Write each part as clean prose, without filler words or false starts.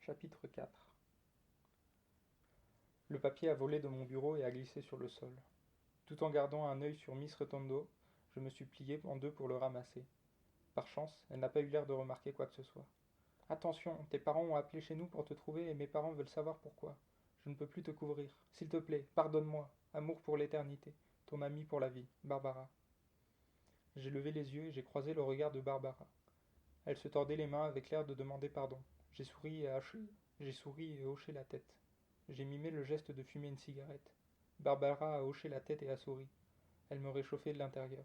Chapitre 4. Le papier a volé de mon bureau et a glissé sur le sol. Tout en gardant un œil sur Miss Rotondo, je me suis plié en deux pour le ramasser. Par chance, elle n'a pas eu l'air de remarquer quoi que ce soit. Attention, tes parents ont appelé chez nous pour te trouver et mes parents veulent savoir pourquoi. Je ne peux plus te couvrir. S'il te plaît, pardonne-moi. Amour pour l'éternité. Ton ami pour la vie, Barbara. J'ai levé les yeux et j'ai croisé le regard de Barbara. Elle se tordait les mains avec l'air de demander pardon. J'ai souri et hoché la tête. J'ai mimé le geste de fumer une cigarette. Barbara a hoché la tête et a souri. Elle me réchauffait de l'intérieur.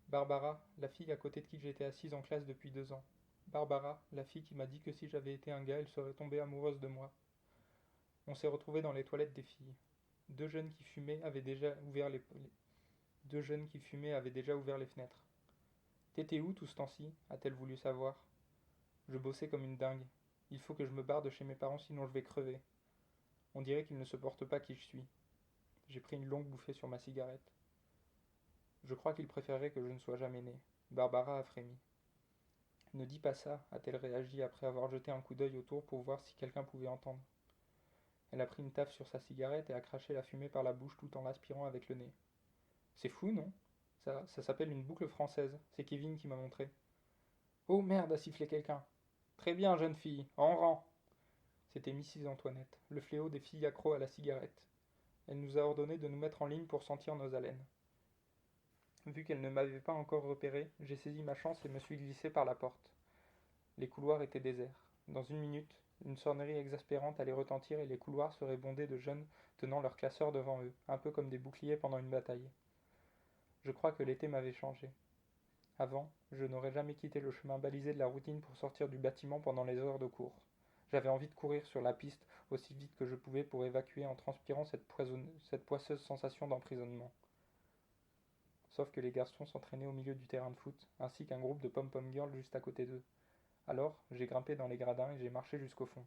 Barbara, la fille à côté de qui j'étais assise en classe depuis 2 ans. Barbara, la fille qui m'a dit que si j'avais été un gars, elle serait tombée amoureuse de moi. On s'est retrouvés dans les toilettes des filles. Deux jeunes qui fumaient avaient déjà ouvert les fenêtres. T'étais où tout ce temps-ci a-t-elle voulu savoir. Je bossais comme une dingue. Il faut que je me barre de chez mes parents sinon je vais crever. On dirait qu'ils ne supportent pas qui je suis. J'ai pris une longue bouffée sur ma cigarette. Je crois qu'ils préféreraient que je ne sois jamais né. Barbara a frémi. Ne dis pas ça, a-t-elle réagi après avoir jeté un coup d'œil autour pour voir si quelqu'un pouvait entendre. Elle a pris une taffe sur sa cigarette et a craché la fumée par la bouche tout en l'aspirant avec le nez. C'est fou, non? Ça s'appelle une boucle française. C'est Kevin qui m'a montré. Oh merde, a sifflé quelqu'un. Très bien, jeune fille, en rang. C'était Mrs. Antoinette, le fléau des filles accros à la cigarette. Elle nous a ordonné de nous mettre en ligne pour sentir nos haleines. Vu qu'elle ne m'avait pas encore repéré, j'ai saisi ma chance et me suis glissé par la porte. Les couloirs étaient déserts. Dans une minute, une sonnerie exaspérante allait retentir et les couloirs seraient bondés de jeunes tenant leurs classeurs devant eux, un peu comme des boucliers pendant une bataille. Je crois que l'été m'avait changé. Avant, je n'aurais jamais quitté le chemin balisé de la routine pour sortir du bâtiment pendant les heures de cours. J'avais envie de courir sur la piste aussi vite que je pouvais pour évacuer en transpirant cette poisseuse sensation d'emprisonnement. Sauf que les garçons s'entraînaient au milieu du terrain de foot, ainsi qu'un groupe de pom-pom girls juste à côté d'eux. Alors, j'ai grimpé dans les gradins et j'ai marché jusqu'au fond.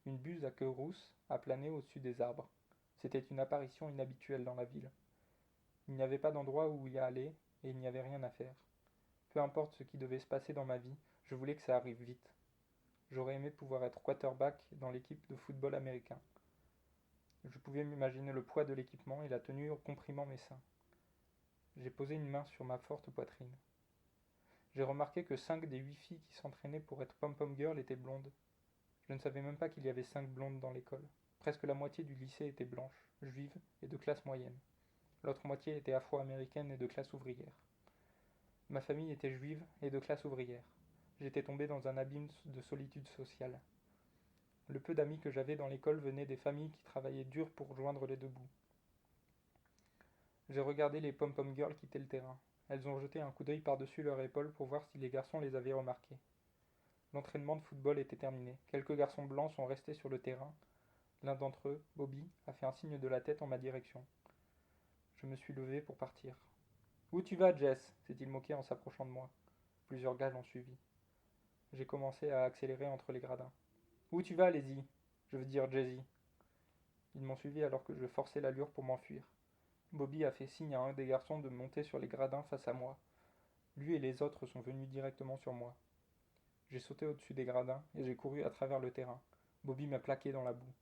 Une buse à queue rousse a plané au-dessus des arbres. C'était une apparition inhabituelle dans la ville. Il n'y avait pas d'endroit où y aller et il n'y avait rien à faire. Peu importe ce qui devait se passer dans ma vie, je voulais que ça arrive vite. J'aurais aimé pouvoir être quarterback dans l'équipe de football américain. Je pouvais m'imaginer le poids de l'équipement et la tenue comprimant mes seins. J'ai posé une main sur ma forte poitrine. J'ai remarqué que 5 des 8 filles qui s'entraînaient pour être pom-pom girl étaient blondes. Je ne savais même pas qu'il y avait 5 blondes dans l'école. Presque la moitié du lycée était blanche, juive et de classe moyenne. L'autre moitié était afro-américaine et de classe ouvrière. Ma famille était juive et de classe ouvrière. J'étais tombé dans un abîme de solitude sociale. Le peu d'amis que j'avais dans l'école venaient des familles qui travaillaient dur pour joindre les deux bouts. J'ai regardé les pom-pom girls quitter le terrain. Elles ont jeté un coup d'œil par-dessus leur épaule pour voir si les garçons les avaient remarquées. L'entraînement de football était terminé. Quelques garçons blancs sont restés sur le terrain. L'un d'entre eux, Bobby, a fait un signe de la tête en ma direction. Je me suis levé pour partir. Où tu vas, Jess s'est-il moqué en s'approchant de moi. Plusieurs gars l'ont suivi. J'ai commencé à accélérer entre les gradins. Où tu vas, Lizzie? Je veux dire Jessie. Ils m'ont suivi alors que je forçais l'allure pour m'enfuir. Bobby a fait signe à un des garçons de monter sur les gradins face à moi. Lui et les autres sont venus directement sur moi. J'ai sauté au-dessus des gradins et j'ai couru à travers le terrain. Bobby m'a plaqué dans la boue.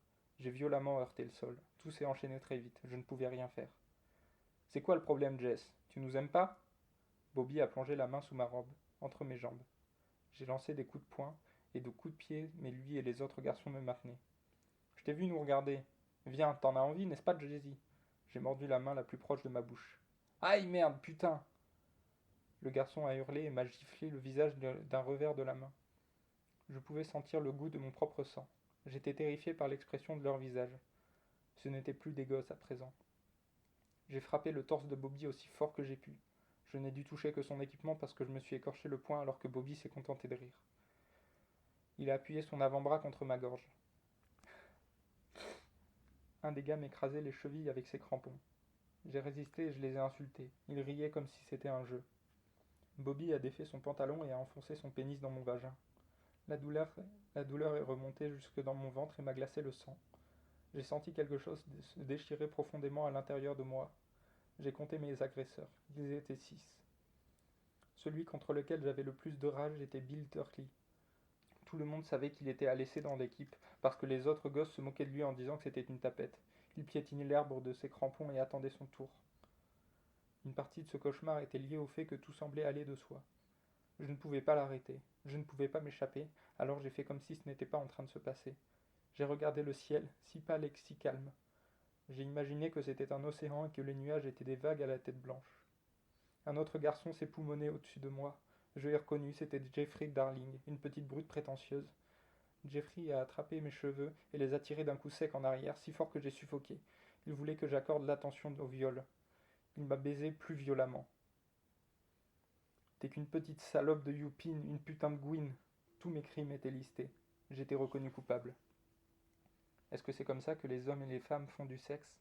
J'ai violemment heurté le sol. Tout s'est enchaîné très vite. Je ne pouvais rien faire. C'est quoi le problème, Jess? Tu nous aimes pas? Bobby a plongé la main sous ma robe, entre mes jambes. J'ai lancé des coups de poing et de coups de pied, mais lui et les autres garçons me maintenaient. Je t'ai vu nous regarder. Viens, t'en as envie, n'est-ce pas, Jessie? J'ai mordu la main la plus proche de ma bouche. Aïe merde, putain! Le garçon a hurlé et m'a giflé le visage d'un revers de la main. Je pouvais sentir le goût de mon propre sang. J'étais terrifié par l'expression de leur visage. Ce n'étaient plus des gosses à présent. J'ai frappé le torse de Bobby aussi fort que j'ai pu. Je n'ai dû toucher que son équipement parce que je me suis écorché le poing alors que Bobby s'est contenté de rire. Il a appuyé son avant-bras contre ma gorge. Un des gars m'écrasait les chevilles avec ses crampons. J'ai résisté et je les ai insultés. Ils riaient comme si c'était un jeu. Bobby a défait son pantalon et a enfoncé son pénis dans mon vagin. La douleur, la douleur est remontée jusque dans mon ventre et m'a glacé le sang. J'ai senti quelque chose se déchirer profondément à l'intérieur de moi. J'ai compté mes agresseurs. Ils étaient 6. Celui contre lequel j'avais le plus de rage était Bill Turkley. Tout le monde savait qu'il était à l'essai dans l'équipe, parce que les autres gosses se moquaient de lui en disant que c'était une tapette. Il piétinait l'herbe de ses crampons et attendait son tour. Une partie de ce cauchemar était liée au fait que tout semblait aller de soi. Je ne pouvais pas l'arrêter, je ne pouvais pas m'échapper, alors j'ai fait comme si ce n'était pas en train de se passer. J'ai regardé le ciel, si pâle et si calme. J'ai imaginé que c'était un océan et que les nuages étaient des vagues à la tête blanche. Un autre garçon s'époumonait au-dessus de moi. Je l'ai reconnu, c'était Jeffrey Darling, une petite brute prétentieuse. Jeffrey a attrapé mes cheveux et les a tirés d'un coup sec en arrière, si fort que j'ai suffoqué. Il voulait que j'accorde l'attention au viol. Il m'a baisé plus violemment. T'es qu'une petite salope de youpine, une putain de gouine. Tous mes crimes étaient listés. J'étais reconnu coupable. Est-ce que c'est comme ça que les hommes et les femmes font du sexe?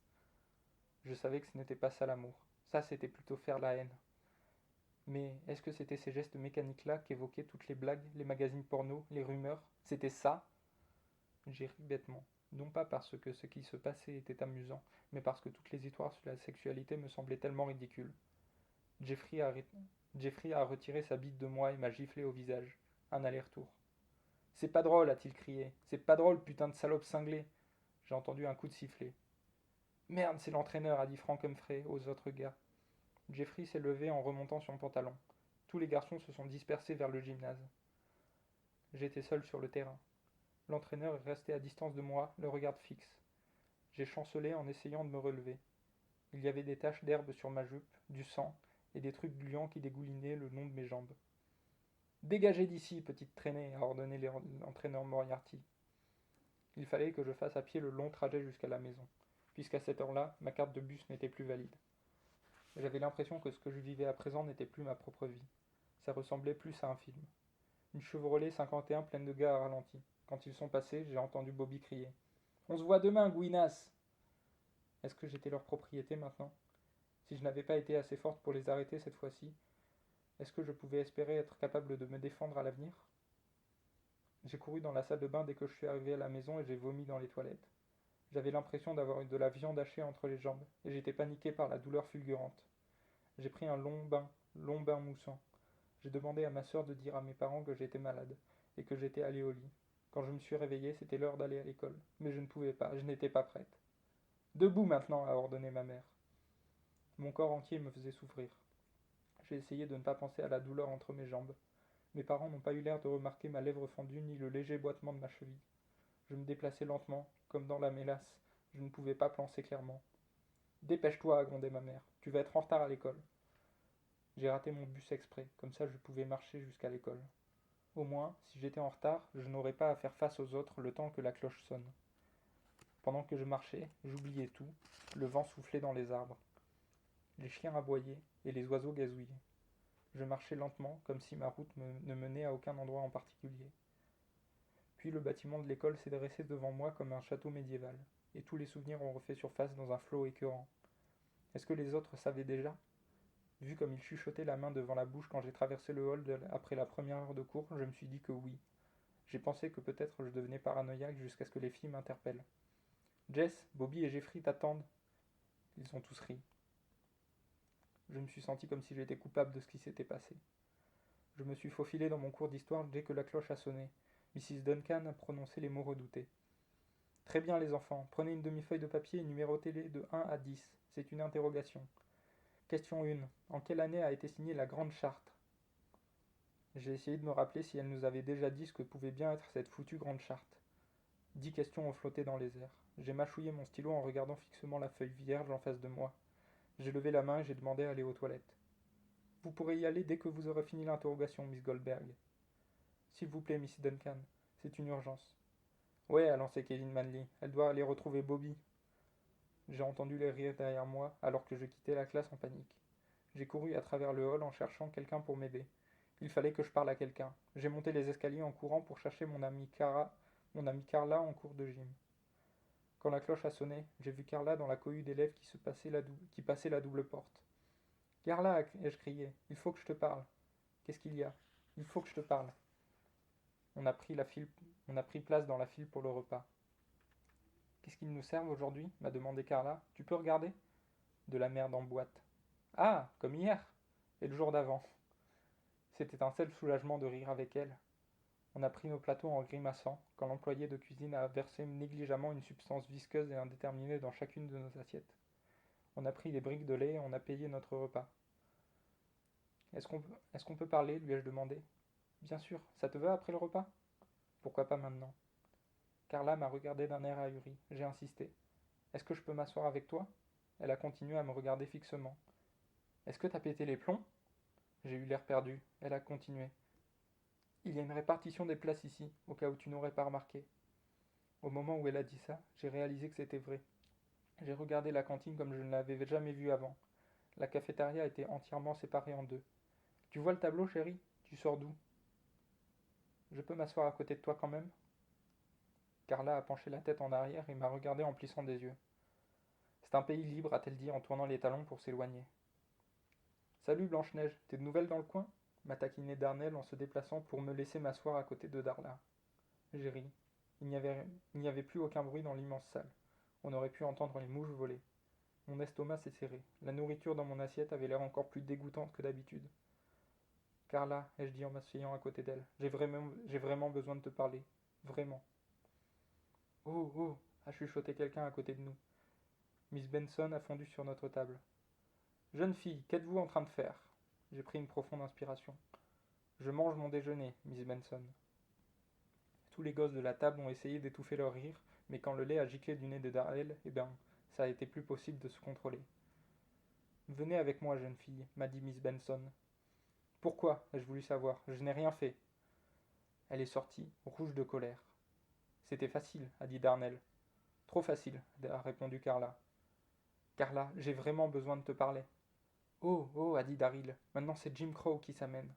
Je savais que ce n'était pas ça l'amour. Ça, c'était plutôt faire la haine. Mais est-ce que c'était ces gestes mécaniques-là qu'évoquaient toutes les blagues, les magazines porno, les rumeurs? C'était ça? J'ai ri bêtement. Non pas parce que ce qui se passait était amusant, mais parce que toutes les histoires sur la sexualité me semblaient tellement ridicules. Jeffrey a retiré sa bite de moi et m'a giflé au visage. Un aller-retour. C'est pas drôle, a-t-il crié. C'est pas drôle, putain de salope cinglée. J'ai entendu un coup de sifflet. Merde, c'est l'entraîneur, a dit Frank Humphrey aux autres gars. Jeffrey s'est levé en remontant son pantalon. Tous les garçons se sont dispersés vers le gymnase. J'étais seul sur le terrain. L'entraîneur est resté à distance de moi, le regard fixe. J'ai chancelé en essayant de me relever. Il y avait des taches d'herbe sur ma jupe, du sang, et des trucs gluants qui dégoulinaient le long de mes jambes. Dégagez d'ici, petite traînée, a ordonné l'entraîneur Moriarty. Il fallait que je fasse à pied le long trajet jusqu'à la maison, puisqu'à cette heure-là, ma carte de bus n'était plus valide. J'avais l'impression que ce que je vivais à présent n'était plus ma propre vie. Ça ressemblait plus à un film. Une Chevrolet 51 pleine de gars a ralenti. Quand ils sont passés, j'ai entendu Bobby crier. On se voit demain, Gouinas! Est-ce que j'étais leur propriété maintenant? Si je n'avais pas été assez forte pour les arrêter cette fois-ci, est-ce que je pouvais espérer être capable de me défendre à l'avenir? J'ai couru dans la salle de bain dès que je suis arrivé à la maison et j'ai vomi dans les toilettes. J'avais l'impression d'avoir eu de la viande hachée entre les jambes, et j'étais paniqué par la douleur fulgurante. J'ai pris un long bain moussant. J'ai demandé à ma sœur de dire à mes parents que j'étais malade, et que j'étais allé au lit. Quand je me suis réveillé, c'était l'heure d'aller à l'école, mais je ne pouvais pas, je n'étais pas prête. Debout maintenant, a ordonné ma mère. Mon corps entier me faisait souffrir. J'ai essayé de ne pas penser à la douleur entre mes jambes. Mes parents n'ont pas eu l'air de remarquer ma lèvre fendue ni le léger boitement de ma cheville. Je me déplaçais lentement, comme dans la mélasse. Je ne pouvais pas penser clairement. Dépêche-toi, a grondé ma mère. Tu vas être en retard à l'école. J'ai raté mon bus exprès, comme ça je pouvais marcher jusqu'à l'école. Au moins, si j'étais en retard, je n'aurais pas à faire face aux autres le temps que la cloche sonne. Pendant que je marchais, j'oubliais tout. Le vent soufflait dans les arbres. Les chiens aboyaient et les oiseaux gazouillaient. Je marchais lentement, comme si ma route ne menait à aucun endroit en particulier. Puis le bâtiment de l'école s'est dressé devant moi comme un château médiéval, et tous les souvenirs ont refait surface dans un flot écœurant. Est-ce que les autres savaient déjà? Vu comme ils chuchotaient la main devant la bouche quand j'ai traversé le hall après la première heure de cours, je me suis dit que oui. J'ai pensé que peut-être je devenais paranoïaque jusqu'à ce que les filles m'interpellent. Jess, Bobby et Jeffrey t'attendent. Ils ont tous ri. Je me suis senti comme si j'étais coupable de ce qui s'était passé. Je me suis faufilé dans mon cours d'histoire dès que la cloche a sonné. Mrs. Duncan a prononcé les mots redoutés. Très bien les enfants, prenez une demi-feuille de papier et numérotez-les de 1 à 10. C'est une interrogation. Question 1. En quelle année a été signée la Grande Charte? J'ai essayé de me rappeler si elle nous avait déjà dit ce que pouvait bien être cette foutue Grande Charte. 10 questions ont flotté dans les airs. J'ai mâchouillé mon stylo en regardant fixement la feuille vierge en face de moi. J'ai levé la main et j'ai demandé à aller aux toilettes. Vous pourrez y aller dès que vous aurez fini l'interrogation, Miss Goldberg. S'il vous plaît, Miss Duncan, c'est une urgence. Ouais, a lancé Kevin Manley, elle doit aller retrouver Bobby. J'ai entendu les rires derrière moi alors que je quittais la classe en panique. J'ai couru à travers le hall en cherchant quelqu'un pour m'aider. Il fallait que je parle à quelqu'un. J'ai monté les escaliers en courant pour chercher mon amie Carla en cours de gym. Quand la cloche a sonné, j'ai vu Carla dans la cohue d'élèves qui passait la double porte. Carla, ai-je crié, il faut que je te parle. Qu'est-ce qu'il y a? Il faut que je te parle. On a pris place dans la file pour le repas. Qu'est-ce qu'ils nous servent aujourd'hui? M'a demandé Carla. Tu peux regarder? De la merde en boîte. Ah, comme hier? Et le jour d'avant. C'était un seul soulagement de rire avec elle. On a pris nos plateaux en grimaçant, quand l'employé de cuisine a versé négligemment une substance visqueuse et indéterminée dans chacune de nos assiettes. On a pris des briques de lait et on a payé notre repas. Est-ce qu'on peut parler lui ai-je demandé. Bien sûr, ça te va après le repas? Pourquoi pas maintenant? Carla m'a regardé d'un air ahuri. J'ai insisté. Est-ce que je peux m'asseoir avec toi? Elle a continué à me regarder fixement. Est-ce que t'as pété les plombs? J'ai eu l'air perdu. Elle a continué. Il y a une répartition des places ici, au cas où tu n'aurais pas remarqué. Au moment où elle a dit ça, j'ai réalisé que c'était vrai. J'ai regardé la cantine comme je ne l'avais jamais vue avant. La cafétéria était entièrement séparée en deux. Tu vois le tableau, chérie? Tu sors d'où? Je peux m'asseoir à côté de toi quand même? Carla a penché la tête en arrière et m'a regardé en plissant des yeux. C'est un pays libre, a-t-elle dit en tournant les talons pour s'éloigner. Salut Blanche-Neige, t'es de nouvelles dans le coin? M'a taquiné Darnell en se déplaçant pour me laisser m'asseoir à côté de Darla. J'ai ri. Il n'y avait plus aucun bruit dans l'immense salle. On aurait pu entendre les mouches voler. Mon estomac s'est serré. La nourriture dans mon assiette avait l'air encore plus dégoûtante que d'habitude. Carla, ai-je dit en m'asseyant à côté d'elle, j'ai vraiment besoin de te parler. Vraiment. Oh, oh, a chuchoté quelqu'un à côté de nous. Miss Benson a fondu sur notre table. Jeune fille, qu'êtes-vous en train de faire? J'ai pris une profonde inspiration. Je mange mon déjeuner, Miss Benson. Tous les gosses de la table ont essayé d'étouffer leur rire, mais quand le lait a giclé du nez de Darrell, eh bien, ça a été plus possible de se contrôler. Venez avec moi, jeune fille, m'a dit Miss Benson. Pourquoi? Ai-je voulu savoir. Je n'ai rien fait. Elle est sortie, rouge de colère. C'était facile, a dit Darnell. Trop facile, a répondu Carla. Carla, j'ai vraiment besoin de te parler. Oh, oh, a dit Daryl. Maintenant c'est Jim Crow qui s'amène.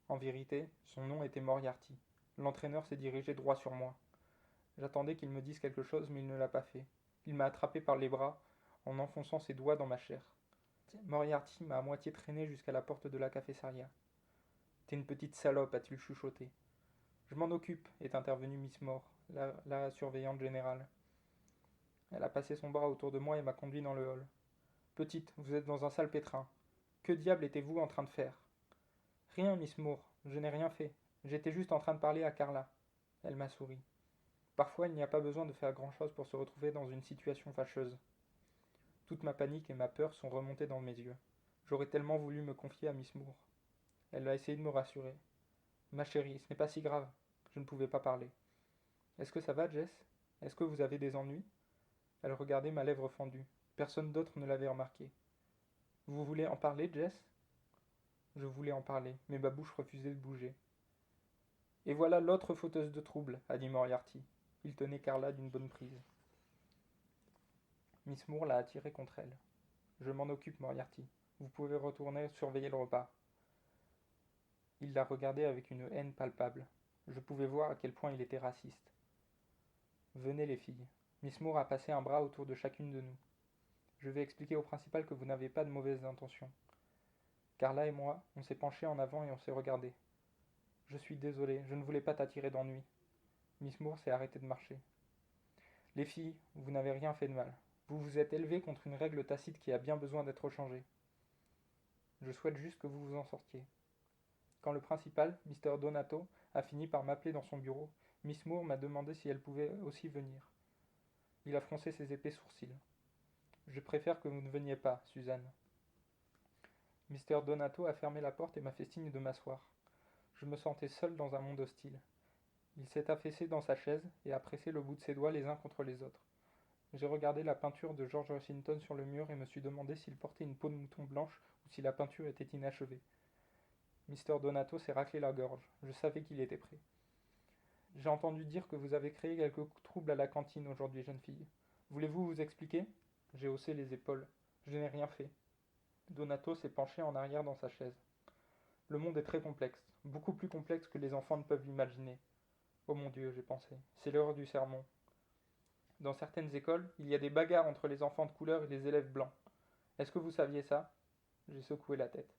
En vérité, son nom était Moriarty. L'entraîneur s'est dirigé droit sur moi. J'attendais qu'il me dise quelque chose, mais il ne l'a pas fait. Il m'a attrapé par les bras, en enfonçant ses doigts dans ma chair. Moriarty m'a à moitié traîné jusqu'à la porte de la cafétéria. T'es une petite salope, a-t-il chuchoté. Je m'en occupe, est intervenue Miss Moore, la surveillante générale. Elle a passé son bras autour de moi et m'a conduit dans le hall. Petite, vous êtes dans un sale pétrin. Que diable étiez-vous en train de faire? Rien, Miss Moore, je n'ai rien fait. J'étais juste en train de parler à Carla. Elle m'a souri. Parfois, il n'y a pas besoin de faire grand-chose pour se retrouver dans une situation fâcheuse. Toute ma panique et ma peur sont remontées dans mes yeux. J'aurais tellement voulu me confier à Miss Moore. Elle a essayé de me rassurer. Ma chérie, ce n'est pas si grave. Je ne pouvais pas parler. Est-ce que ça va, Jess? Est-ce que vous avez des ennuis? Elle regardait ma lèvre fendue. Personne d'autre ne l'avait remarqué. Vous voulez en parler, Jess? Je voulais en parler, mais ma bouche refusait de bouger. Et voilà l'autre fauteuse de trouble, a dit Moriarty. Il tenait Carla d'une bonne prise. Miss Moore l'a attiré contre elle. Je m'en occupe, Moriarty. Vous pouvez retourner surveiller le repas. Il la regardait avec une haine palpable. Je pouvais voir à quel point il était raciste. Venez les filles. Miss Moore a passé un bras autour de chacune de nous. Je vais expliquer au principal que vous n'avez pas de mauvaises intentions. Carla et moi, on s'est penchés en avant et on s'est regardés. Je suis désolé, je ne voulais pas t'attirer d'ennui. Miss Moore s'est arrêtée de marcher. Les filles, vous n'avez rien fait de mal. Vous vous êtes élevées contre une règle tacite qui a bien besoin d'être changée. Je souhaite juste que vous vous en sortiez. Quand le principal, Mr. Donato, a fini par m'appeler dans son bureau, Miss Moore m'a demandé si elle pouvait aussi venir. Il a froncé ses épais sourcils. Je préfère que vous ne veniez pas, Suzanne. Mr. Donato a fermé la porte et m'a fait signe de m'asseoir. Je me sentais seul dans un monde hostile. Il s'est affaissé dans sa chaise et a pressé le bout de ses doigts les uns contre les autres. J'ai regardé la peinture de George Washington sur le mur et me suis demandé s'il portait une peau de mouton blanche ou si la peinture était inachevée. Mr. Donato s'est raclé la gorge. Je savais qu'il était prêt. J'ai entendu dire que vous avez créé quelques troubles à la cantine aujourd'hui, jeune fille. Voulez-vous vous expliquer? J'ai haussé les épaules. Je n'ai rien fait. Donato s'est penché en arrière dans sa chaise. Le monde est très complexe, beaucoup plus complexe que les enfants ne peuvent l'imaginer. Oh mon Dieu, j'ai pensé, c'est l'heure du sermon. Dans certaines écoles, il y a des bagarres entre les enfants de couleur et les élèves blancs. Est-ce que vous saviez ça? J'ai secoué la tête.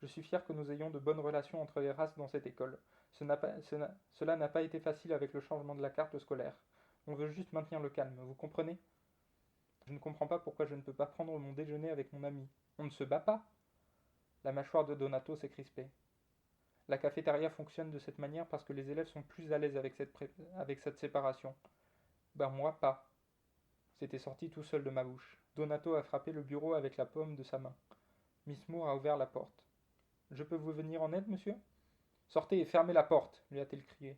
Je suis fier que nous ayons de bonnes relations entre les races dans cette école. Cela n'a pas été facile avec le changement de la carte scolaire. On veut juste maintenir le calme, vous comprenez? Je ne comprends pas pourquoi je ne peux pas prendre mon déjeuner avec mon ami. On ne se bat pas? La mâchoire de Donato s'est crispée. La cafétéria fonctionne de cette manière parce que les élèves sont plus à l'aise avec cette séparation. Ben moi pas. C'était sorti tout seul de ma bouche. Donato a frappé le bureau avec la paume de sa main. Miss Moore a ouvert la porte. Je peux vous venir en aide, monsieur? Sortez et fermez la porte, lui a-t-elle crié.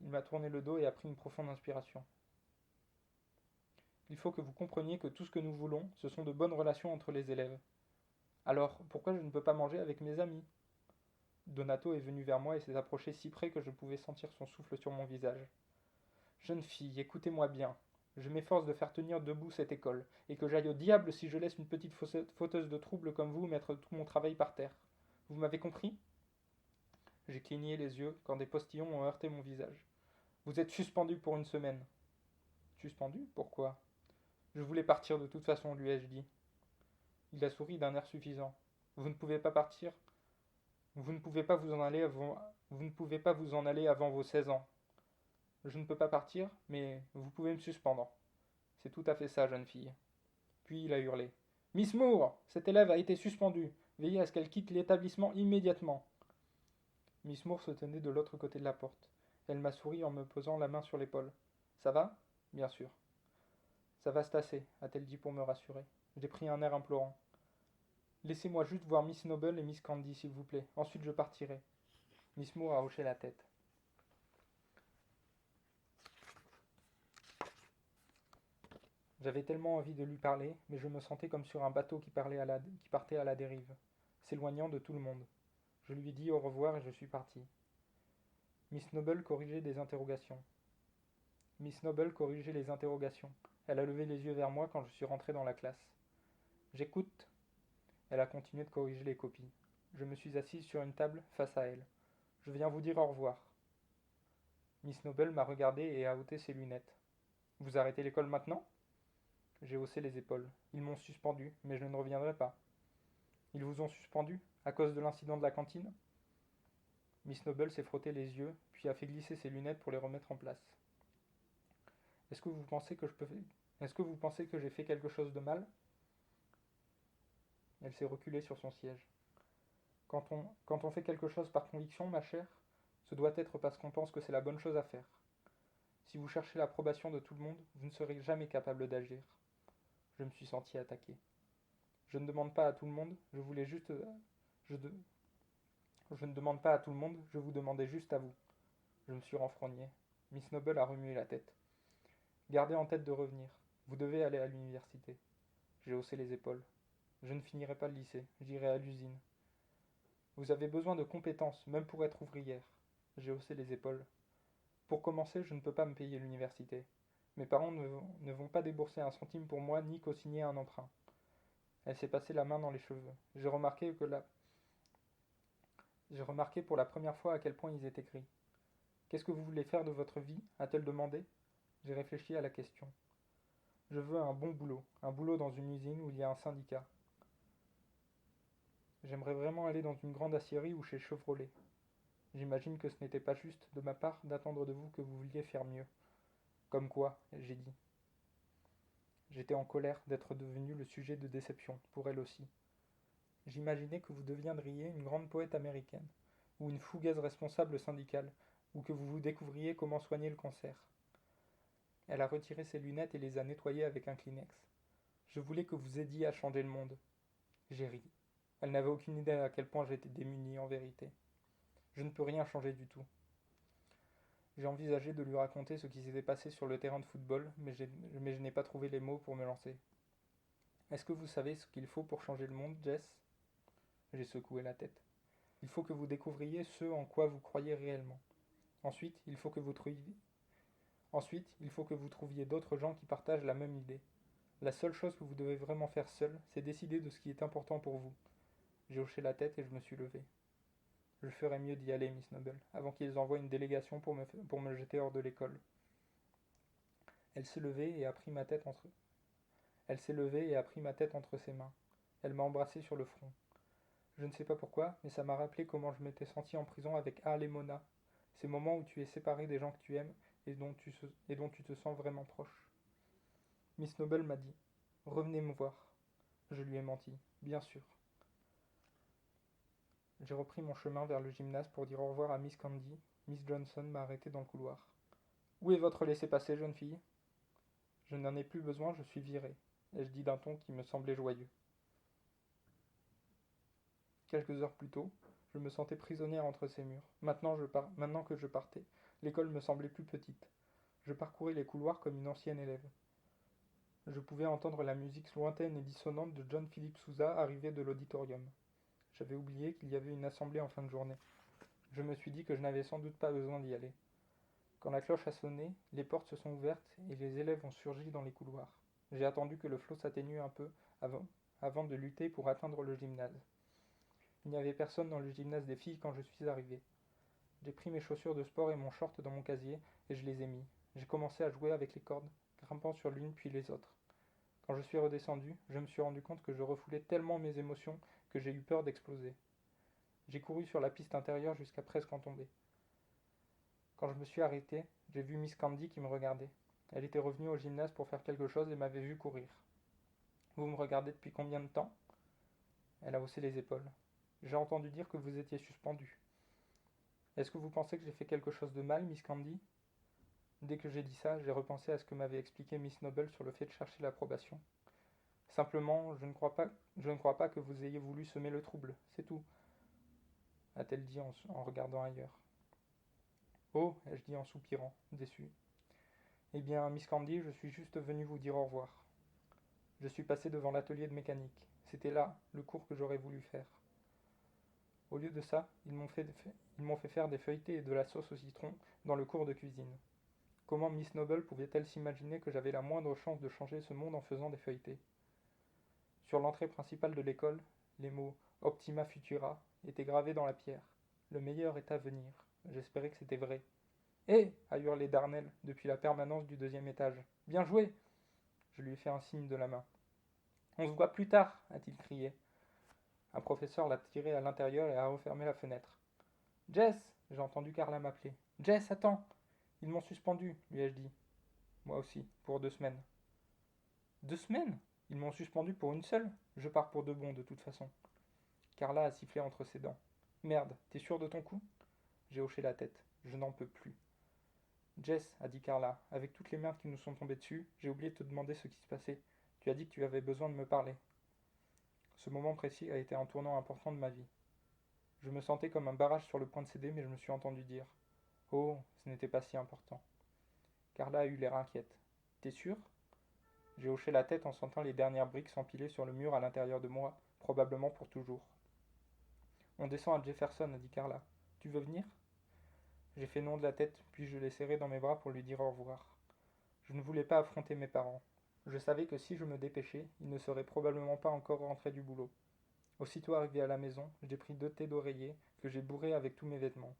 Il m'a tourné le dos et a pris une profonde inspiration. Il faut que vous compreniez que tout ce que nous voulons, ce sont de bonnes relations entre les élèves. Alors, pourquoi je ne peux pas manger avec mes amis? Donato est venu vers moi et s'est approché si près que je pouvais sentir son souffle sur mon visage. Jeune fille, écoutez-moi bien. Je m'efforce de faire tenir debout cette école, et que j'aille au diable si je laisse une petite fauteuse de troubles comme vous mettre tout mon travail par terre. Vous m'avez compris? J'ai cligné les yeux quand des postillons ont heurté mon visage. Vous êtes suspendu pour une semaine. Suspendu? Pourquoi? Je voulais partir de toute façon, lui ai-je dit. Il a souri d'un air suffisant. Vous ne pouvez pas partir. Vous ne pouvez pas vous en aller avant. Vous ne pouvez pas vous en aller avant vos 16 ans. Je ne peux pas partir, mais vous pouvez me suspendre. C'est tout à fait ça, jeune fille. Puis il a hurlé. Miss Moore, cette élève a été suspendue. Veillez à ce qu'elle quitte l'établissement immédiatement. Miss Moore se tenait de l'autre côté de la porte. Elle m'a souri en me posant la main sur l'épaule. Ça va? Bien sûr. Ça va se tasser, a-t-elle dit pour me rassurer. J'ai pris un air implorant. Laissez-moi juste voir Miss Noble et Miss Candy, s'il vous plaît. Ensuite je partirai. Miss Moore a hoché la tête. J'avais tellement envie de lui parler, mais je me sentais comme sur un bateau qui partait à la dérive, s'éloignant de tout le monde. Je lui ai dit au revoir et je suis parti. Miss Noble corrigeait des interrogations. Miss Noble corrigeait les interrogations. Elle a levé les yeux vers moi quand je suis rentré dans la classe. J'écoute. Elle a continué de corriger les copies. Je me suis assise sur une table face à elle. Je viens vous dire au revoir. Miss Noble m'a regardé et a ôté ses lunettes. Vous arrêtez l'école maintenant? J'ai haussé les épaules. Ils m'ont suspendu, mais je ne reviendrai pas. Ils vous ont suspendu? À cause de l'incident de la cantine? Miss Noble s'est frotté les yeux, puis a fait glisser ses lunettes pour les remettre en place. Est-ce que vous pensez que j'ai fait quelque chose de mal? Elle s'est reculée sur son siège. Quand on fait quelque chose par conviction, ma chère, ce doit être parce qu'on pense que c'est la bonne chose à faire. Si vous cherchez l'approbation de tout le monde, vous ne serez jamais capable d'agir. Je me suis senti attaqué. Je ne demande pas à tout le monde, je voulais juste... Je ne demande pas à tout le monde, je vous demandais juste à vous. Je me suis renfrogné. Miss Noble a remué la tête. Gardez en tête de revenir. Vous devez aller à l'université. J'ai haussé les épaules. Je ne finirai pas le lycée, j'irai à l'usine. Vous avez besoin de compétences, même pour être ouvrière. J'ai haussé les épaules. Pour commencer, je ne peux pas me payer l'université. Mes parents ne vont pas débourser un centime pour moi ni co-signer un emprunt. Elle s'est passé la main dans les cheveux. J'ai remarqué pour la première fois à quel point ils étaient gris. Qu'est-ce que vous voulez faire de votre vie? A-t-elle demandé. J'ai réfléchi à la question. Je veux un boulot dans une usine où il y a un syndicat. J'aimerais vraiment aller dans une grande aciérie ou chez Chevrolet. J'imagine que ce n'était pas juste de ma part d'attendre de vous que vous vouliez faire mieux. Comme quoi, j'ai dit. J'étais en colère d'être devenu le sujet de déception, pour elle aussi. J'imaginais que vous deviendriez une grande poète américaine, ou une fougueuse responsable syndicale, ou que vous découvriez comment soigner le cancer. Elle a retiré ses lunettes et les a nettoyées avec un Kleenex. Je voulais que vous aidiez à changer le monde. J'ai ri. Elle n'avait aucune idée à quel point j'étais démuni en vérité. Je ne peux rien changer du tout. J'ai envisagé de lui raconter ce qui s'était passé sur le terrain de football, mais je n'ai pas trouvé les mots pour me lancer. Est-ce que vous savez ce qu'il faut pour changer le monde, Jess? J'ai secoué la tête. Il faut que vous découvriez ce en quoi vous croyez réellement. Ensuite, il faut que vous trouviez d'autres gens qui partagent la même idée. La seule chose que vous devez vraiment faire seul, c'est décider de ce qui est important pour vous. J'ai hoché la tête et je me suis levé. Je ferais mieux d'y aller, Miss Noble, avant qu'ils envoient une délégation pour me jeter hors de l'école. Elle s'est levée et a pris ma tête entre ses mains. Elle m'a embrassé sur le front. Je ne sais pas pourquoi, mais ça m'a rappelé comment je m'étais senti en prison avec Al et Mona. Ces moments où tu es séparé des gens que tu aimes et dont tu te sens vraiment proche. Miss Noble m'a dit « Revenez me voir ». Je lui ai menti, bien sûr. J'ai repris mon chemin vers le gymnase pour dire au revoir à Miss Candy. Miss Johnson m'a arrêté dans le couloir. Où est votre laissez-passer, jeune fille? Je n'en ai plus besoin, je suis viré, ai-je dit d'un ton qui me semblait joyeux. Quelques heures plus tôt, je me sentais prisonnière entre ces murs. Maintenant que je partais, l'école me semblait plus petite. Je parcourais les couloirs comme une ancienne élève. Je pouvais entendre la musique lointaine et dissonante de John Philip Sousa arriver de l'auditorium. J'avais oublié qu'il y avait une assemblée en fin de journée. Je me suis dit que je n'avais sans doute pas besoin d'y aller. Quand la cloche a sonné, les portes se sont ouvertes et les élèves ont surgi dans les couloirs. J'ai attendu que le flot s'atténue un peu avant de lutter pour atteindre le gymnase. Il n'y avait personne dans le gymnase des filles quand je suis arrivé. J'ai pris mes chaussures de sport et mon short dans mon casier et je les ai mis. J'ai commencé à jouer avec les cordes, grimpant sur l'une puis les autres. Quand je suis redescendu, je me suis rendu compte que je refoulais tellement mes émotions que j'ai eu peur d'exploser. J'ai couru sur la piste intérieure jusqu'à presque en tomber. Quand je me suis arrêté, j'ai vu Miss Candy qui me regardait. Elle était revenue au gymnase pour faire quelque chose et m'avait vu courir. Vous me regardez depuis combien de temps? Elle a haussé les épaules. J'ai entendu dire que vous étiez suspendu. Est-ce que vous pensez que j'ai fait quelque chose de mal, Miss Candy? Dès que j'ai dit ça, j'ai repensé à ce que m'avait expliqué Miss Noble sur le fait de chercher l'approbation. Simplement, je ne crois pas que vous ayez voulu semer le trouble, c'est tout, a-t-elle dit en regardant ailleurs. Oh, ai-je dit en soupirant, déçu. Eh bien, Miss Candy, je suis juste venu vous dire au revoir. Je suis passé devant l'atelier de mécanique. C'était là, le cours que j'aurais voulu faire. Au lieu de ça, ils m'ont fait faire des feuilletés et de la sauce au citron dans le cours de cuisine. Comment Miss Noble pouvait-elle s'imaginer que j'avais la moindre chance de changer ce monde en faisant des feuilletés? Sur l'entrée principale de l'école, les mots Optima Futura étaient gravés dans la pierre. Le meilleur est à venir. J'espérais que c'était vrai. Hé a hurlé Darnell depuis la permanence du deuxième étage. Bien joué! Je lui ai fait un signe de la main. On se voit plus tard, a-t-il crié. Un professeur l'a tiré à l'intérieur et a refermé la fenêtre. Jess! J'ai entendu Carla m'appeler. Jess, attends! Ils m'ont suspendu, lui ai-je dit. Moi aussi, pour 2 semaines. 2 semaines? Ils m'ont suspendu pour une seule? Je pars pour de bon, de toute façon. Carla a sifflé entre ses dents. Merde, t'es sûr de ton coup? J'ai hoché la tête. Je n'en peux plus. Jess, a dit Carla, avec toutes les merdes qui nous sont tombées dessus, j'ai oublié de te demander ce qui se passait. Tu as dit que tu avais besoin de me parler. Ce moment précis a été un tournant important de ma vie. Je me sentais comme un barrage sur le point de céder, mais je me suis entendu dire. Oh, ce n'était pas si important. Carla a eu l'air inquiète. T'es sûr? J'ai hoché la tête en sentant les dernières briques s'empiler sur le mur à l'intérieur de moi, probablement pour toujours. On descend à Jefferson, a dit Carla. Tu veux venir? J'ai fait non de la tête, puis je l'ai serré dans mes bras pour lui dire au revoir. Je ne voulais pas affronter mes parents. Je savais que si je me dépêchais, ils ne seraient probablement pas encore rentrés du boulot. Aussitôt arrivé à la maison, j'ai pris 2 thés d'oreiller que j'ai bourrés avec tous mes vêtements.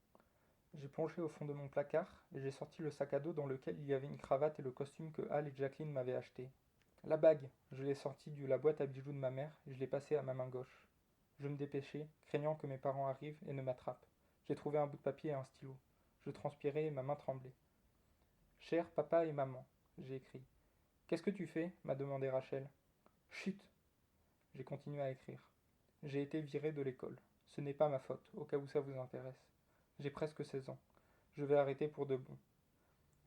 J'ai plongé au fond de mon placard et j'ai sorti le sac à dos dans lequel il y avait une cravate et le costume que Hal et Jacqueline m'avaient acheté. La bague, je l'ai sortie de la boîte à bijoux de ma mère et je l'ai passée à ma main gauche. Je me dépêchais, craignant que mes parents arrivent et ne m'attrapent. J'ai trouvé un bout de papier et un stylo. Je transpirais et ma main tremblait. Cher papa et maman, j'ai écrit. Qu'est-ce que tu fais m'a demandé Rachel. Chut. J'ai continué à écrire. J'ai été viré de l'école. Ce n'est pas ma faute, au cas où ça vous intéresse. J'ai presque 16 ans. Je vais arrêter pour de bon.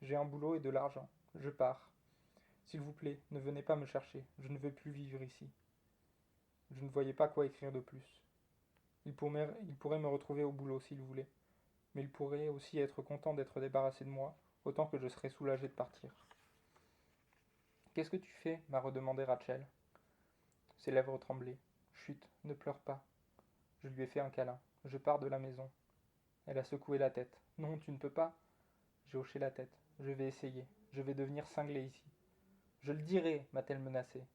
J'ai un boulot et de l'argent. Je pars. S'il vous plaît, ne venez pas me chercher. Je ne veux plus vivre ici. Je ne voyais pas quoi écrire de plus. Il pourrait me retrouver au boulot s'il voulait. Mais il pourrait aussi être content d'être débarrassé de moi, autant que je serais soulagé de partir. Qu'est-ce que tu fais m'a redemandé Rachel. Ses lèvres tremblaient. Chut, ne pleure pas. Je lui ai fait un câlin. Je pars de la maison. Elle a secoué la tête. Non, tu ne peux pas. J'ai hoché la tête. Je vais essayer. Je vais devenir cinglé ici. Je le dirai, m'a-t-elle menacé.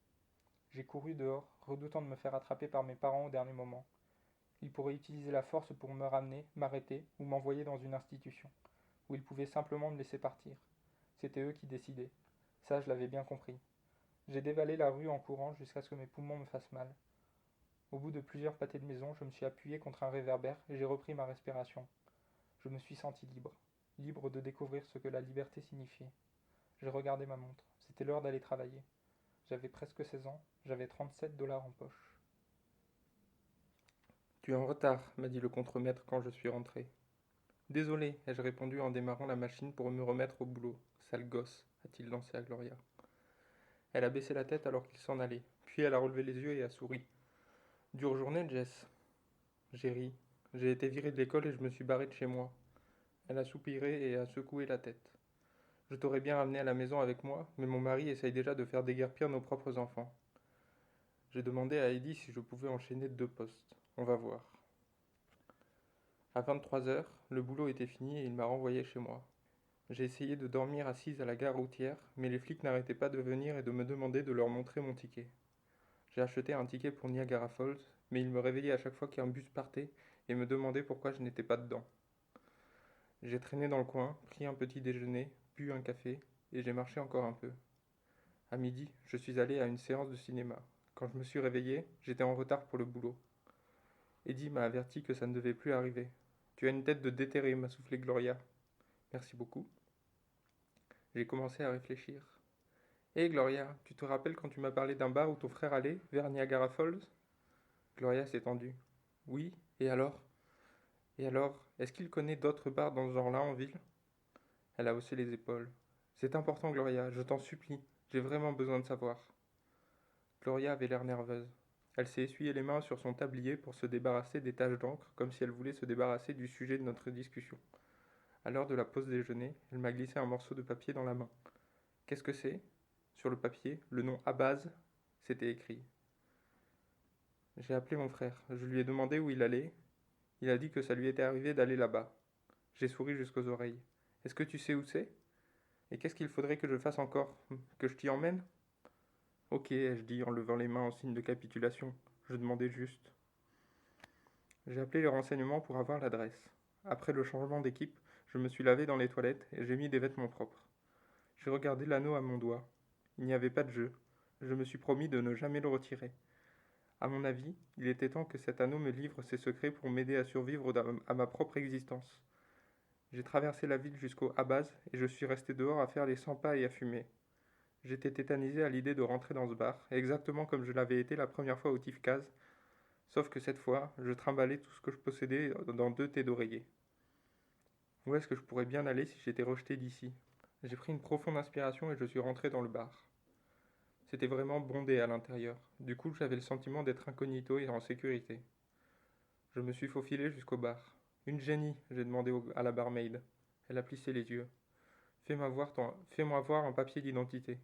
J'ai couru dehors, redoutant de me faire attraper par mes parents au dernier moment. Ils pourraient utiliser la force pour me ramener, m'arrêter ou m'envoyer dans une institution, où ils pouvaient simplement me laisser partir. C'était eux qui décidaient. Ça, je l'avais bien compris. J'ai dévalé la rue en courant jusqu'à ce que mes poumons me fassent mal. Au bout de plusieurs pâtés de maison, je me suis appuyé contre un réverbère et j'ai repris ma respiration. Je me suis senti libre, libre de découvrir ce que la liberté signifiait. J'ai regardé ma montre. C'était l'heure d'aller travailler. J'avais presque 16 ans, j'avais 37 $ en poche. Tu es en retard, m'a dit le contremaître quand je suis rentré. Désolé, ai-je répondu en démarrant la machine pour me remettre au boulot. Sale gosse, a-t-il lancé à Gloria. Elle a baissé la tête alors qu'il s'en allait, puis elle a relevé les yeux et a souri. Dure journée, Jess. J'ai ri. J'ai été viré de l'école et je me suis barré de chez moi. Elle a soupiré et a secoué la tête. Je t'aurais bien ramené à la maison avec moi, mais mon mari essaye déjà de faire déguerpir nos propres enfants. J'ai demandé à Heidi si je pouvais enchaîner 2 postes. On va voir. À 23 heures, le boulot était fini et il m'a renvoyé chez moi. J'ai essayé de dormir assise à la gare routière, mais les flics n'arrêtaient pas de venir et de me demander de leur montrer mon ticket. J'ai acheté un ticket pour Niagara Falls, mais ils me réveillaient à chaque fois qu'un bus partait et me demandaient pourquoi je n'étais pas dedans. J'ai traîné dans le coin, pris un petit déjeuner, bu un café, et j'ai marché encore un peu. À midi, je suis allé à une séance de cinéma. Quand je me suis réveillé, j'étais en retard pour le boulot. Eddie m'a averti que ça ne devait plus arriver. Tu as une tête de déterré, m'a soufflé Gloria. Merci beaucoup. J'ai commencé à réfléchir. Hé Gloria, tu te rappelles quand tu m'as parlé d'un bar où ton frère allait, vers Niagara Falls? Gloria s'est tendue. Oui, et alors? Et alors, est-ce qu'il connaît d'autres bars dans ce genre-là en ville? Elle a haussé les épaules. C'est important, Gloria, je t'en supplie. J'ai vraiment besoin de savoir. Gloria avait l'air nerveuse. Elle s'est essuyé les mains sur son tablier pour se débarrasser des taches d'encre, comme si elle voulait se débarrasser du sujet de notre discussion. À l'heure de la pause déjeuner, elle m'a glissé un morceau de papier dans la main. Qu'est-ce que c'est? Sur le papier, le nom Abaz s'était écrit. J'ai appelé mon frère. Je lui ai demandé où il allait. Il a dit que ça lui était arrivé d'aller là-bas. J'ai souri jusqu'aux oreilles. Est-ce que tu sais où c'est? Et qu'est-ce qu'il faudrait que je fasse encore? Que je t'y emmène? Ok, ai-je dit en levant les mains en signe de capitulation. Je demandais juste. J'ai appelé les renseignements pour avoir l'adresse. Après le changement d'équipe, je me suis lavé dans les toilettes et j'ai mis des vêtements propres. J'ai regardé l'anneau à mon doigt. Il n'y avait pas de jeu. Je me suis promis de ne jamais le retirer. À mon avis, il était temps que cet anneau me livre ses secrets pour m'aider à survivre à ma propre existence. J'ai traversé la ville jusqu'au Habaz et je suis resté dehors à faire les 100 pas et à fumer. J'étais tétanisé à l'idée de rentrer dans ce bar, exactement comme je l'avais été la première fois au Tifkaz, sauf que cette fois, je trimballais tout ce que je possédais dans 2 thés d'oreiller. Où est-ce que je pourrais bien aller si j'étais rejeté d'ici? J'ai pris une profonde inspiration et je suis rentré dans le bar. C'était vraiment bondé à l'intérieur. Du coup, j'avais le sentiment d'être incognito et en sécurité. Je me suis faufilé jusqu'au bar. Une génie, j'ai demandé à la barmaid. Elle a plissé les yeux. Fais-moi voir un papier d'identité.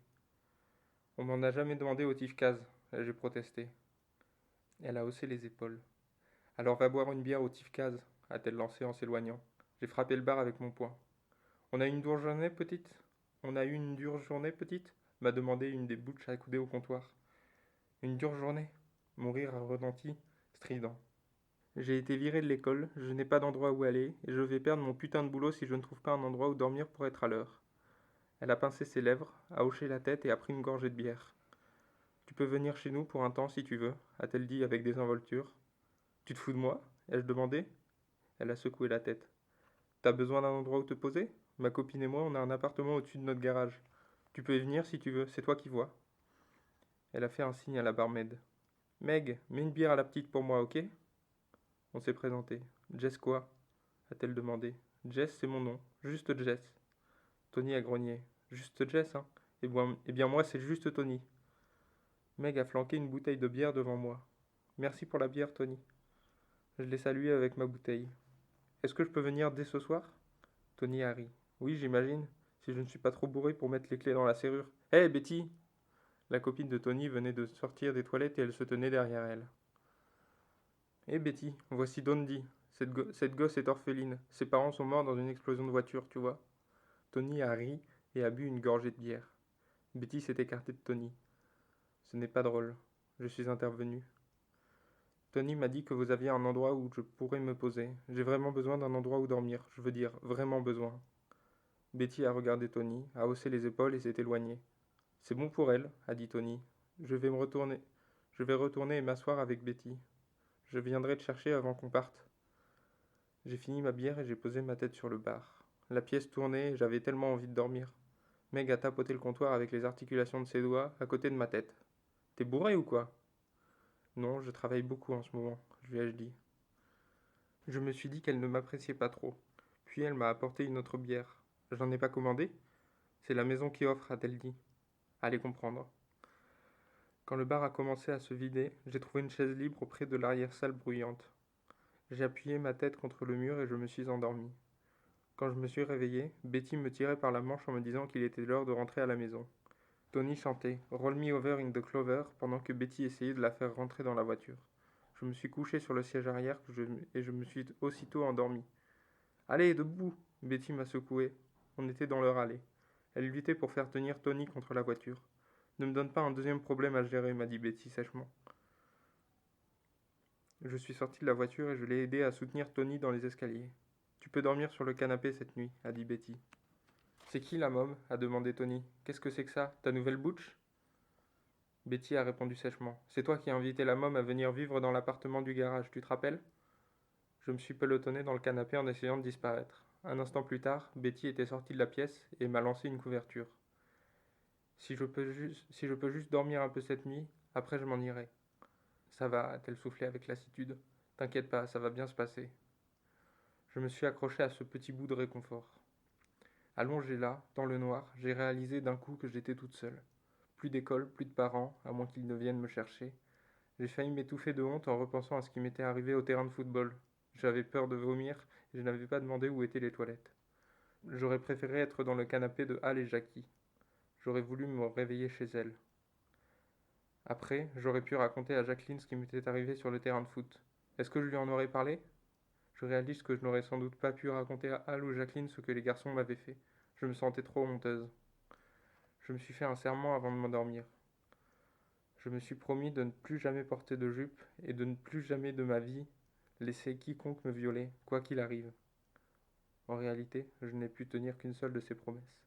On m'en a jamais demandé au Tifkaz, j'ai protesté. Elle a haussé les épaules. Alors va boire une bière au Tifkaz, a-t-elle lancé en s'éloignant. J'ai frappé le bar avec mon poing. On a eu une dure journée, petite? On a eu une dure journée, petite? M'a demandé une des bouches accoudées au comptoir. Une dure journée? Mon rire a retenti, strident. J'ai été viré de l'école, je n'ai pas d'endroit où aller, et je vais perdre mon putain de boulot si je ne trouve pas un endroit où dormir pour être à l'heure. Elle a pincé ses lèvres, a hoché la tête et a pris une gorgée de bière. Tu peux venir chez nous pour un temps si tu veux, a-t-elle dit avec désinvolture. Tu te fous de moi? Ai-je demandé. Elle a secoué la tête. T'as besoin d'un endroit où te poser? Ma copine et moi, on a un appartement au-dessus de notre garage. Tu peux y venir si tu veux, c'est toi qui vois. Elle a fait un signe à la barmaid. Meg, mets une bière à la petite pour moi, ok? On s'est présenté. Jess quoi? A-t-elle demandé. Jess, c'est mon nom. Juste Jess. Tony a grogné. Juste Jess, hein? Eh bien moi, c'est juste Tony. Meg a flanqué une bouteille de bière devant moi. Merci pour la bière, Tony. Je l'ai salué avec ma bouteille. Est-ce que je peux venir dès ce soir? Tony a ri. Oui, j'imagine, si je ne suis pas trop bourré pour mettre les clés dans la serrure. Hé, Betty! La copine de Tony venait de sortir des toilettes et elle se tenait derrière elle. Hé, Betty, voici Dondi. Cette gosse est orpheline. Ses parents sont morts dans une explosion de voiture, tu vois. Tony a ri et a bu une gorgée de bière. Betty s'est écartée de Tony. Ce n'est pas drôle. Je suis intervenu. Tony m'a dit que vous aviez un endroit où je pourrais me poser. J'ai vraiment besoin d'un endroit où dormir. Je veux dire, vraiment besoin. Betty a regardé Tony, a haussé les épaules et s'est éloignée. C'est bon pour elle, a dit Tony. Je vais retourner et m'asseoir avec Betty. Je viendrai te chercher avant qu'on parte. J'ai fini ma bière et j'ai posé ma tête sur le bar. La pièce tournait et j'avais tellement envie de dormir. Meg a tapoté le comptoir avec les articulations de ses doigts à côté de ma tête. T'es bourré ou quoi? Non, je travaille beaucoup en ce moment, lui ai-je dit. Je me suis dit qu'elle ne m'appréciait pas trop. Puis elle m'a apporté une autre bière. J'en ai pas commandé? C'est la maison qui offre, a-t-elle dit. Allez comprendre. Quand le bar a commencé à se vider, j'ai trouvé une chaise libre auprès de l'arrière-salle bruyante. J'ai appuyé ma tête contre le mur et je me suis endormi. Quand je me suis réveillé, Betty me tirait par la manche en me disant qu'il était l'heure de rentrer à la maison. Tony chantait Roll me over in the clover pendant que Betty essayait de la faire rentrer dans la voiture. Je me suis couché sur le siège arrière et je me suis aussitôt endormi. Allez, debout! Betty m'a secoué. On était dans leur allée. Elle luttait pour faire tenir Tony contre la voiture. Ne me donne pas un deuxième problème à gérer, m'a dit Betty sèchement. Je suis sorti de la voiture et je l'ai aidé à soutenir Tony dans les escaliers. Tu peux dormir sur le canapé cette nuit, a dit Betty. C'est qui la môme? A demandé Tony. Qu'est-ce que c'est que ça? Ta nouvelle butch? Betty a répondu sèchement. C'est toi qui as invité la môme à venir vivre dans l'appartement du garage, tu te rappelles? Je me suis pelotonné dans le canapé en essayant de disparaître. Un instant plus tard, Betty était sortie de la pièce et m'a lancé une couverture. Si je peux juste dormir un peu cette nuit, après je m'en irai. Ça va, a-t-elle soufflé avec lassitude. T'inquiète pas, ça va bien se passer. Je me suis accroché à ce petit bout de réconfort. Allongé là, dans le noir, j'ai réalisé d'un coup que j'étais toute seule. Plus d'école, plus de parents, à moins qu'ils ne viennent me chercher. J'ai failli m'étouffer de honte en repensant à ce qui m'était arrivé au terrain de football. J'avais peur de vomir et je n'avais pas demandé où étaient les toilettes. J'aurais préféré être dans le canapé de Hal et Jackie. J'aurais voulu me réveiller chez elle. Après, j'aurais pu raconter à Jacqueline ce qui m'était arrivé sur le terrain de foot. Est-ce que je lui en aurais parlé? Je réalise que je n'aurais sans doute pas pu raconter à Hal ou Jacqueline ce que les garçons m'avaient fait. Je me sentais trop honteuse. Je me suis fait un serment avant de m'endormir. Je me suis promis de ne plus jamais porter de jupe et de ne plus jamais de ma vie laisser quiconque me violer, quoi qu'il arrive. En réalité, je n'ai pu tenir qu'une seule de ces promesses.